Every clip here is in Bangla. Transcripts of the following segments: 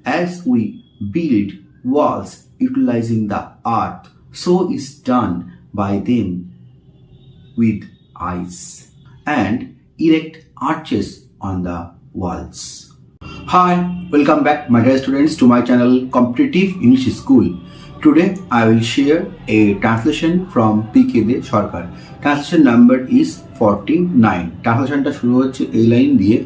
As we build walls utilizing the earth, so is done by them with ice, and erect arches on the walls. Hi, welcome back my dear students to my channel Competitive English School. Today I will share a translation from P.K. De Sarkar. Translation number is 49. ট্রান্সলেশনটা শুরু হচ্ছে এই লাইন দিয়ে,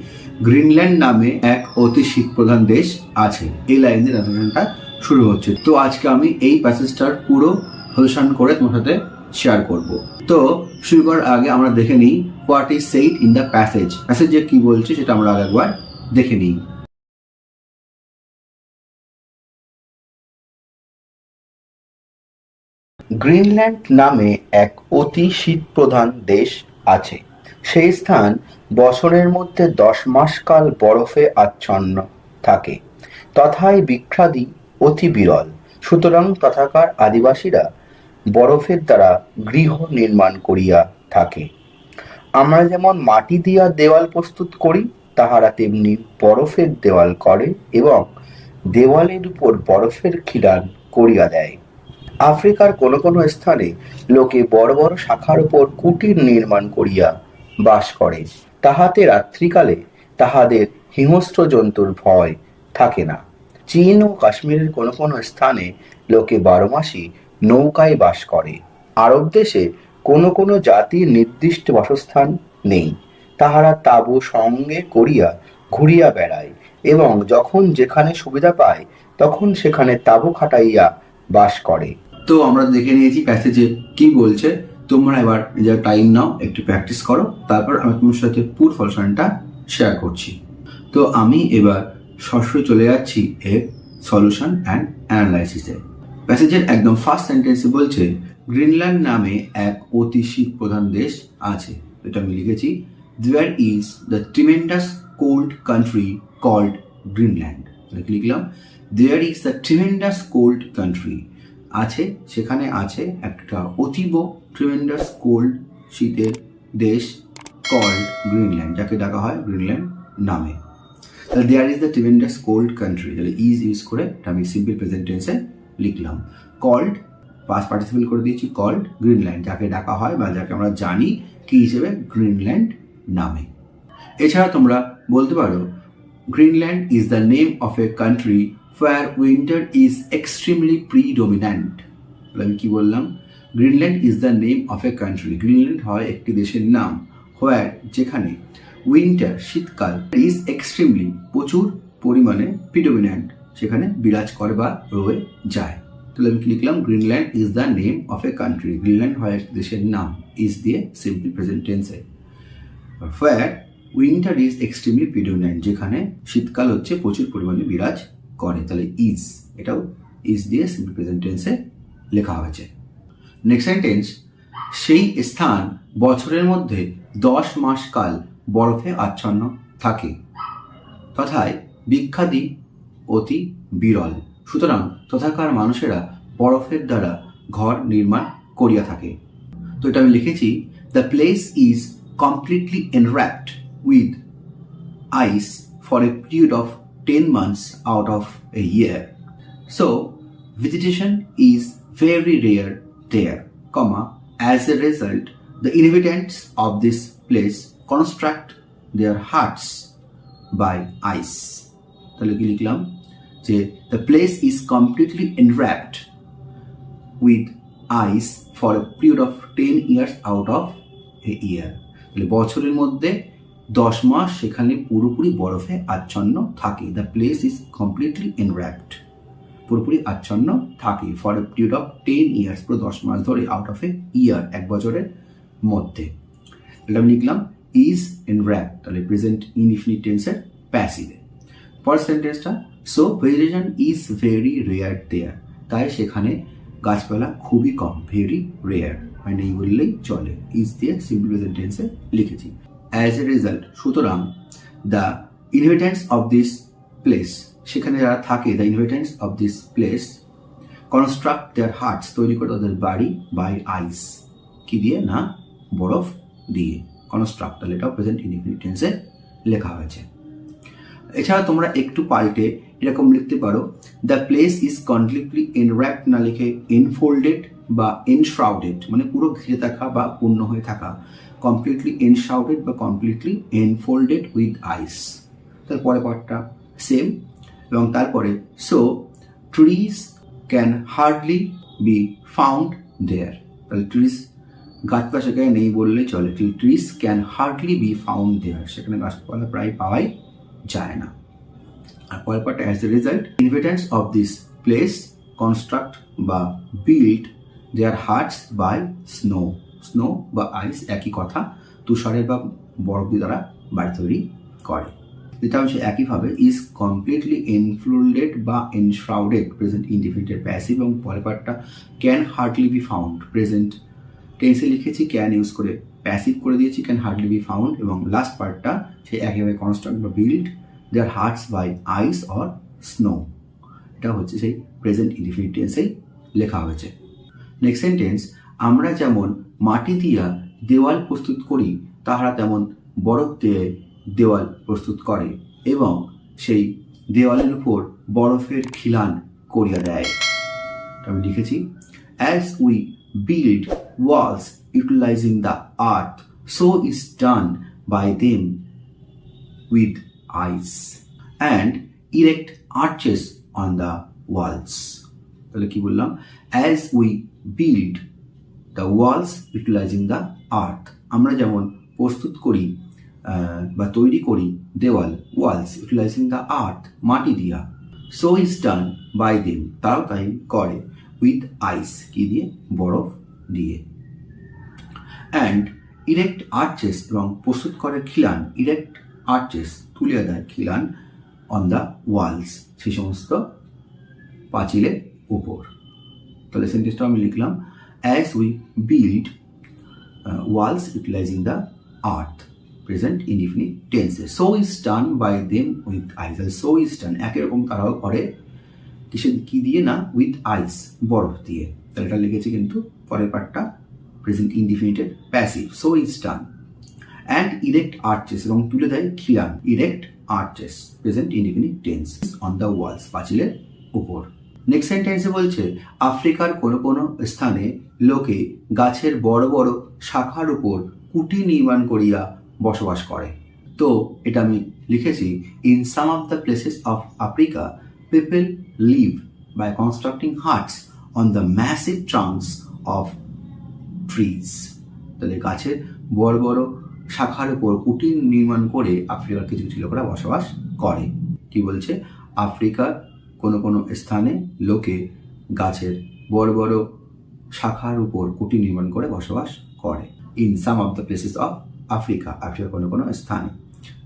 গ্রিনল্যান্ড নামে এক অতি শীত প্রধান দেশ আছে। এই লাইন দিয়ে ট্রান্সলেশনটা শুরু হচ্ছে। তো আজকে আমি এই প্যাসেজটার পুরো সলিউশন করে তোমার সাথে শেয়ার করব। তো শুরু করার আগে আমরা দেখে নিই what is said in the passage. প্যাসেজে কি বলছে সেটা আমরা আগে একবার দেখে নিই। গ্রিনল্যান্ড নামে এক অতি শীতপ্রধান দেশ আছে। সেই স্থান বছরের মধ্যে 10 মাস কাল বরফে আচ্ছন্ন থাকে। তথায় বৃক্ষাদি অতি বিরল, সুতরাং তথাকার আদিবাসীরা বরফের দ্বারা গৃহ নির্মাণ করিয়া থাকে। আমরা যেমন মাটি দিয়া দেওয়াল প্রস্তুত করি, তাহারা তেমনি বরফের দেওয়াল করে এবং দেওয়ালের উপর বরফের খিলান করিয়া দেয়। আফ্রিকার কোনো কোনো স্থানে লোকে বড় বড় শাখার উপর কুটির নির্মাণ করিয়া বাস করে, তাহাতে রাত্রিকালে তাহাদের হিংস্র জন্তুর ভয় থাকে না। চীন ও কাশ্মীরের কোনো কোনো স্থানে লোকে 12 মাসই নৌকায় বাস করে। আরব দেশে কোনো কোনো জাতির নির্দিষ্ট বাসস্থান নেই, তাহারা তাঁবু সঙ্গে করিয়া ঘুরিয়া বেড়ায় এবং যখন যেখানে সুবিধা পায় তখন সেখানে তাঁবু খাটাইয়া বাস করে। তো আমরা দেখে নিয়েছি প্যাসেজে কি বলছে। তোমরা এবার নিজের টাইম নাও, একটু প্র্যাকটিস করো, তারপর আমি তোমার সাথে পুরো সলিউশনটা শেয়ার করছি। তো আমি এবার সরাসরি চলে যাচ্ছি এর সলিউশন অ্যান্ড অ্যানালাইসিসে। প্যাসেজের একদম ফার্স্ট সেন্টেন্সে বলছে গ্রিনল্যান্ড নামে এক অতি শীত প্রধান দেশ আছে। এটা আমি লিখেছি, there is the tremendous cold country called Greenland. লিখলাম there is the tremendous cold country, আছে সেখানে আছে একটা অতীব ট্রিমেন্ডাস কোল্ড শীতের দেশ কল্ড গ্রিনল্যান্ড, যাকে ডাকা হয় গ্রিনল্যান্ড নামে। তাহলে there is the tremendous cold country, তাহলে ইজ ইউজ করে আমি সিম্পল প্রেজেন্ট টেন্সে লিখলাম। কল্ড পাস্ট পার্টিসিপল করে দিয়েছি, কল্ড গ্রিনল্যান্ড, যাকে ডাকা হয় বা যাকে আমরা জানি কি হিসেবে গ্রিনল্যান্ড নামে। এছাড়া তোমরা বলতে পারো Greenland is the name of a country where winter is extremely predominant। আমি কি বললাম? Greenland is the name of a country, Greenland হয় একটি দেশের নাম, হোয়ার যেখানে উইন্টার শীতকাল ইজ এক্সট্রিমলি প্রচুর পরিমাণে প্রিডোমিন্যান্ট সেখানে বিরাজ করে বা রয়ে যায়। তাহলে আমি কি লিখলাম? Greenland is the name of a country, Greenland হয় একটি দেশের নাম, ইজ দিয়ে সিম্পল প্রেজেন্ট টেন্সে। Where winter is extremely predominant, যেখানে শীতকাল হচ্ছে প্রচুর পরিমাণে বিরাজ করে, তাহলে ইজ, এটাও ইজ দিয়ে সিম্পল প্রেজেন্ট টেন্সে লেখা হয়েছে। নেক্সট সেন্টেন্স, সেই স্থান বছরের মধ্যে 10 মাস কাল বরফে আচ্ছন্ন থাকে, তথায় বৃক্ষাদি অতি বিরল, সুতরাং তথাকার মানুষেরা বরফের দ্বারা ঘর নির্মাণ করিয়া থাকে। তো এটা আমি লিখেছি, the place is completely enwrapped with ice for a period of 10 months out of a year. So, vegetation is very rare there, as a result, the inhabitants of this place construct their huts by ice. তাহলে কি লিখলাম? যে the place is completely enwrapped with ice for a period of 10 years out of a year. তাহলে বছরের মধ্যে 10 মাস সেখানে পুরোপুরি বরফে আচ্ছন্ন থাকে। দ্য প্লেস ইজ কমপ্লিটলি এনর্যাপড, পুরোপুরি আচ্ছন্ন থাকে for a period of 10 years, পুরো 10 মাস ধরে, আউট অফ এ ইয়ার, এক বছরের মধ্যে। তাহলে আমি লিখলাম ইজ এনর্যাপড, তাহলে প্রেজেন্ট ইনডিফিনিট টেন্সের প্যাসিভে। পরের সেন্টেন্সটা, so vegetation is very rare there, তাই সেখানে গাছপালা খুবই কম, ভেরি রেয়ার মানে এই বললেই চলে, ইজ দিয়ে সিম্পল প্রেজেন্ট টেন্সে লিখেছি। অ্যাজ এ রেজাল্ট, সুতরাং the inhabitants of this place, সেখানে যারা থাকে, the inhabitants of this place construct their hearts, তৈরি করে তাদের বাড়ি, বাই আইস, কি দিয়ে না, বরফ দিয়ে, কনস্ট্রাক্ট, তাহলে এটাও প্রেজেন্ট ইনডিফিনিট টেন্সে লেখা হয়েছে। এছাড়া তোমরা একটু পাল্টে এরকম লিখতে পারো, দ্য প্লেস ইজ কমপ্লিটলি এনর্যাপড, না লিখে এনফোল্ডেড বা এনশ্রাউডেড, মানে পুরো ঘিরে থাকা বা পূর্ণ হয়ে থাকা, কমপ্লিটলি এনশ্রাউডেড বা কমপ্লিটলি এনফোল্ডেড উইথ আইস। তারপরে পার্টটা সেম, এবং তারপরে so trees can hardly be found there. তাহলে ট্রিজ, গাছপালা সেখানে নেই বললে চলে, trees can hardly be found there, সেখানে গাছপালা প্রায় পাওয়াই যায় না। আর পরের পার্টটা as a result inhabitants of this place construct বা build their huts by snow. Snow বা আইস একই কথা, তুষারের বা বরফ দিয়ে তারা বাড়ি তৈরি করে। এটা হচ্ছে একইভাবে ইজ কমপ্লিটলি এনফোল্ডেড বা এনশ্রাউডেড, প্রেজেন্ট ইনডিফিনিটেড প্যাসিভ, এবং পরের পার্টটা can hardly be found, present টেন্সে লিখেছি, ক্যান ইউজ করে প্যাসিভ করে দিয়েছি, ক্যান হার্ডলি বি ফাউন্ড, এবং লাস্ট পার্টটা সেই একইভাবে কনস্ট্রাক্ট বা build their huts by ice or snow. এটা হচ্ছে সেই প্রেজেন্ট ইনডিফিনিট টেন্সেই লেখা হয়েছে। নেক্সট সেন্টেন্স, আমরা যেমন মাটি দিয়া দেওয়াল প্রস্তুত করি, তাহারা তেমন বরফ দিয়ে দেওয়াল প্রস্তুত করে এবং সেই দেওয়ালের উপর বরফের খিলান করিয়া দেয়। আমি লিখেছি, as we build walls utilising the earth, so is done by them with ice and erect arches on the walls. তাহলে কি বললাম, as we build the walls utilising the earth, আমরা যেমন প্রস্তুত করি বা তৈরি করি দেওয়াল, ওয়ালস ইউটিলাইজিং দ্য আর্থ মাটি দিয়া, so is done by them তারাও তাই করে, উইথ আইস কি দিয়ে, বরফ দিয়ে, অ্যান্ড ইরেক্ট আর্চেস এবং প্রস্তুত করে খিলান, ইরেক্ট আর্চেস তুলে দেয় খিলান, অন দ্য ওয়ালস সেই সমস্ত পাঁচিলের উপর। তাহলে সেন্টেন্সটা আমি লিখলাম, as we build walls utilising the earth, present indefinite টেন্সে, so is done by them with ice. So is done একই রকম তারাও করে, কিসে কি দিয়ে না, উইথ আইস বরফ দিয়ে। তাহলে এটা লিখেছি কিন্তু পরের পার্টটা present indefinite passive, so is done, and erect arches এবং তুলে দেয় খিলান, erect arches present indefinite tense, on the walls পাঁচিলের উপর। নেক্সট সেন্টেন্সে বলছে, আফ্রিকার কোনো কোনো স্থানে লোকে গাছের বড় বড় শাখার উপর কুটি নির্মাণ করিয়া বসবাস করে। তো এটা আমি লিখেছি, in some of the places of Africa people live by constructing huts on the massive trunks of trees. তাহলে গাছের বড় বড় শাখার উপর কুটির নির্মাণ করে আফ্রিকার কিছু কিছু লোকেরা বসবাস করে। কি বলছে, আফ্রিকার কোনো কোনো স্থানে লোকে গাছের বড় বড় শাখার উপর কুটির নির্মাণ করে বসবাস করে। In some of the places of Africa, আফ্রিকার কোনো কোনো স্থানে,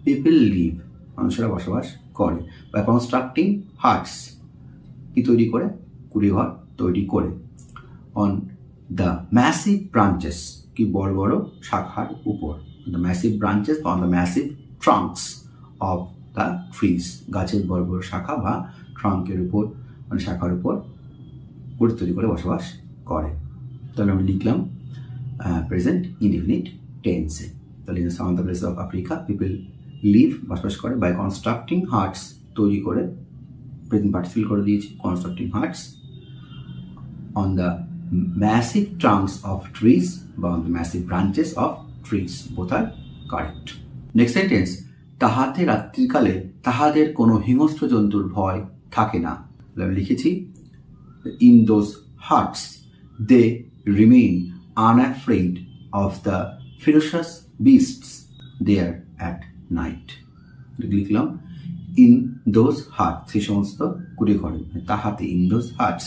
পিপল লিভ মানুষেরা বসবাস করে, বাই কনস্ট্রাক্টিং হাটস কি তৈরি করে, কুড়িঘর তৈরি করে, অন দ্য ম্যাসিভ ব্রাঞ্চেস কি বড় বড় শাখার উপর, the massive branches on the massive trunks of the trees, গাছের বড় বড় শাখা বা ট্রাঙ্কের উপর মানে শাখার উপর কুড়ি তৈরি করে বসবাস করে। তাহলে আমি লিখলাম প্রেজেন্ট ইনডিফিনিট টেন্সে। তাহলে in some of the places of Africa people live বসবাস করে, বাই কনস্ট্রাক্টিং হাটস তৈরি করে, প্রেজেন্ট পার্টিসিপেল করে দিয়েছি, constructing huts on the massive trunks of trees বা on the massive branches of trees, both আর কারেক্ট। নেক্সট সেন্টেন্স, তাহাতে রাত্রিকালে তাহাদের কোনো হিংস্র জন্তুর ভয় থাকে না। আমি লিখেছি, in those huts they remain unafraid of the ferocious beasts there at night. লিখলাম, ইন দোজ হাট সেই সমস্ত কুড়ি ঘরে, তাহাতে in those huts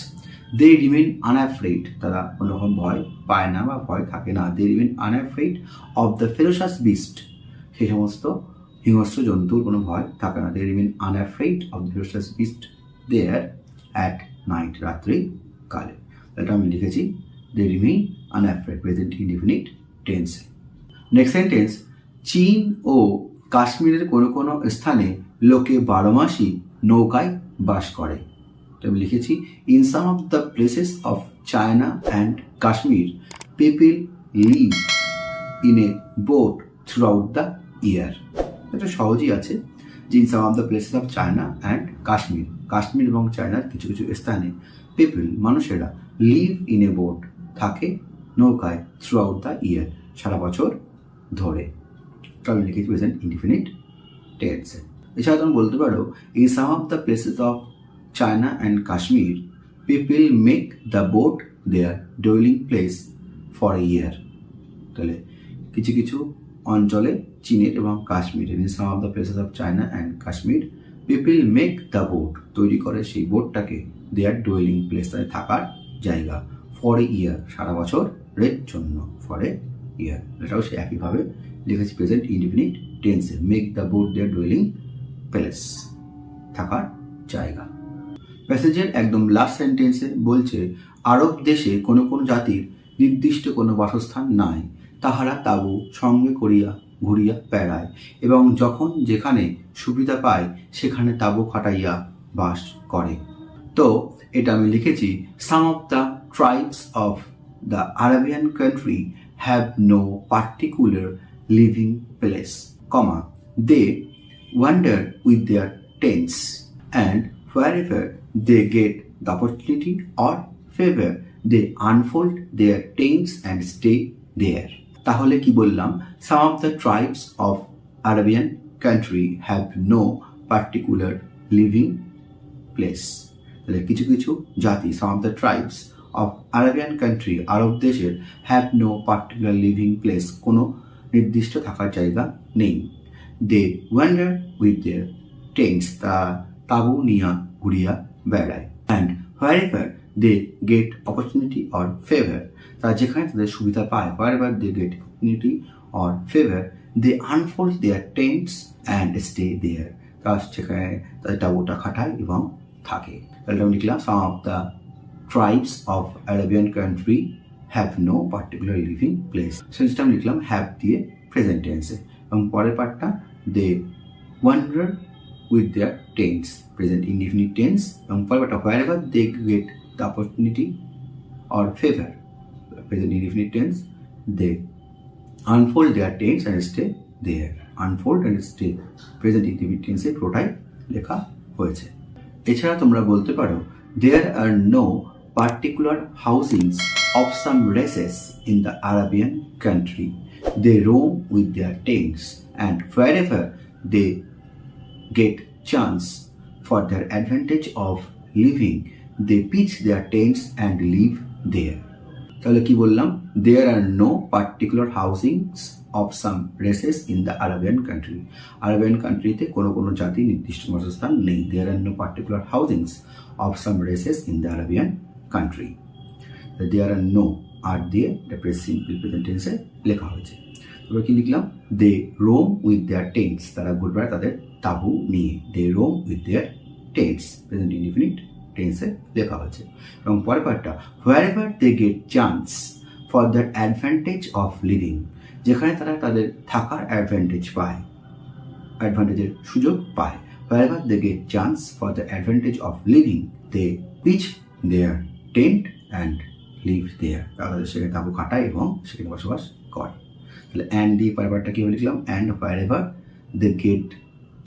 they remain unafraid তারা কোনো রকম ভয় পায় না বা ভয় থাকে না, they remain unafraid of the ferocious beast সেই সমস্ত হিংস্র জন্তুর কোনো ভয় থাকে না, they remain unafraid of the ferocious beast there at night রাত্রি কালে। এটা আমি লিখেছি, they remain unafraid present indefinite টেন্সে। নেক্সট সেন্টেন্স, চীন ও কাশ্মীরের কোনো কোনো স্থানে লোকে 12 মাসই নৌকায় বাস করে। আমি লিখেছি, in some of the places of China and Kashmir people live in a boat through out the year. এটা সহজই আছে, in some of the places of China and Kashmir, Kashmir এবং চায়নার কিছু কিছু স্থানে পিপল মানুষেরা লিভ ইন এ বোট থাকে নৌকায় থ্রু আউট দ্য ইয়ার সারা বছর ধরে। আমি লিখেছি প্রেজেন্ট ইনডিফিনিট টেন্সে। এছাড়া তুমি বলতে পারো in some of the places of China and Kashmir people make the boat their dwelling place for a year. তাহলে কিছু কিছু অঞ্চলে চীনের এবং কাশ্মীরের in some of the places of China and Kashmir people make the boat তৈরি করে সেই বোটটাকে দেয়ার ডুয়েলিং প্লেস, তাদের থাকার জায়গা, ফর এ ইয়ার সারা বছরের জন্য, ফর এ ইয়ার। এটাও সে একইভাবে লিখেছি প্রেজেন্ট ইনডিফিনিট টেন্সে, make the boat their dwelling place, থাকার জায়গা। প্যাসেজের একদম লাস্ট সেন্টেন্সে বলছে আরব দেশে কোনো কোনো জাতির নির্দিষ্ট কোনো বাসস্থান নাই, তাহারা তাবু সঙ্গে করিয়া ঘুরিয়া বেড়ায় এবং যখন যেখানে সুবিধা পায় সেখানে তাবু খাটাইয়া বাস করে। তো এটা আমি লিখেছি some of the tribes of the Arabian country have no particular living place, comma they wander with their tents and wherever they get the opportunity or favor they unfold their tents and stay there. তাহলে কি বললাম? Some of the tribes of Arabian country have no particular living place. তাহলে কিছু কিছু জাতি, some of the tribes of Arabian country, আরব দেশের have no particular living place, কোনো নির্দিষ্ট থাকার জায়গা নেই। They wander with their tents, তাবু নিয়া ঘুরিয়া বেড়ায়। And wherever they get opportunity or favour, তারা যেখানে তাদের সুবিধা পায়, wherever they get opportunity or favour they unfold their tents and stay there, তারা সেখানে তাদের তাবুটা খাটায় এবং থাকে। তাহলে আমি লিখলাম some of the tribes of Arabian country have no particular living place. সেন্সটা আমি লিখলাম হ্যাভ দিয়ে প্রেজেন্ট টেন্সে, এবং পরের পার্টটা they wander with their tents, present indefinite tense, এবং পরেরটা wherever they get the opportunity or favor, present indefinite tense, they unfold their tents and stay there, unfold and stay, present indefinite tense পুরোটাই লেখা হয়েছে। এছাড়া তোমরা বলতে পারো there are no particular housings of some races in the Arabian country, they roam with their tents and wherever they get chance for their advantage of living they pitch their tents and live there. তাহলে কি বললাম? there are no particular housings of some races in the Arabian country, Arabian কান্ট্রিতে কোনো কোনো জাতি নির্দিষ্ট বাসস্থান নেই। there are no particular housings of some races in the Arabian country, there are no আর দিয়ে সিম্পল প্রেজেন্ট টেন্সে লেখা হয়েছে। তবে কি লিখলাম? They roam with their tents, তারা ঘুরে বেড়ায় তাদের তাবু নিয়ে, they roam with their tents, present indefinite টেন্সে লেখা হয়েছে। এবং পরের পার্টটা wherever they get chance for their advantage of living, যেখানে তারা তাদের থাকার অ্যাডভান্টেজ পায়, অ্যাডভান্টেজের সুযোগ পায়, wherever they get chance for the advantage of living they pitch their tent and live there, তারা তাদের সেখানে তাবু খাটায় এবং সেখানে বসবাস করে। তাহলে অ্যান্ড দিয়ে পরেরটা কি লিখলাম? And wherever they get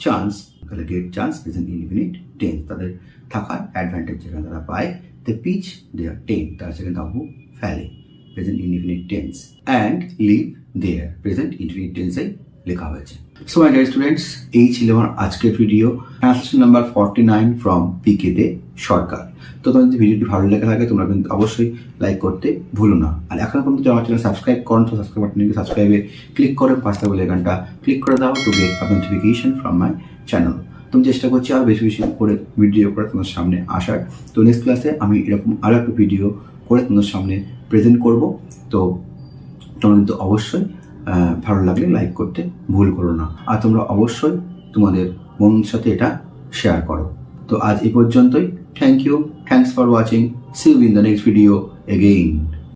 chance, তাহলে get chance present indefinite tense, তাদের থাকার অ্যাডভান্টেজ যেখানে তারা পায়, দে পিচ দেয়ার টেন্ট, তারা সেখানে তাবু ফেলে, present indefinite tense, and live there, present indefinite টেন্সে লেখা হয়েছে। সো মাই ডিয়ার স্টুডেন্টস, এই ছিল আমার আজকের ভিডিও, ট্রান্সলেশন নাম্বার 49 ফ্রম পিকে দে সরকার। তো তোমাদের যদি ভিডিওটি ভালো লেগে থাকে তোমরা কিন্তু অবশ্যই লাইক করতে ভুলো না। আর এখন পর্যন্ত আমার চ্যানেল সাবস্ক্রাইব করো তো সাবস্ক্রাইব বাটনে সাবস্ক্রাইবে ক্লিক করে পাশে থাকা বেল আইকনটা ক্লিক করে দাও to get notification from my channel. তুমি চেষ্টা করছি আরও বেশি বেশি করে ভিডিও করে তোমার সামনে আসার। তো নেক্সট ক্লাসে আমি এরকম আরও একটা ভিডিও করে তোমাদের সামনে প্রেজেন্ট করব। তো তোমরা কিন্তু অবশ্যই ভালো লাগলে লাইক করতে ভুল করো না, আর তোমরা অবশ্যই তোমাদের বন্ধুদের সাথে এটা শেয়ার করো। তো আজ এই পর্যন্তই। Thank you, thanks for watching, see you in the next video again.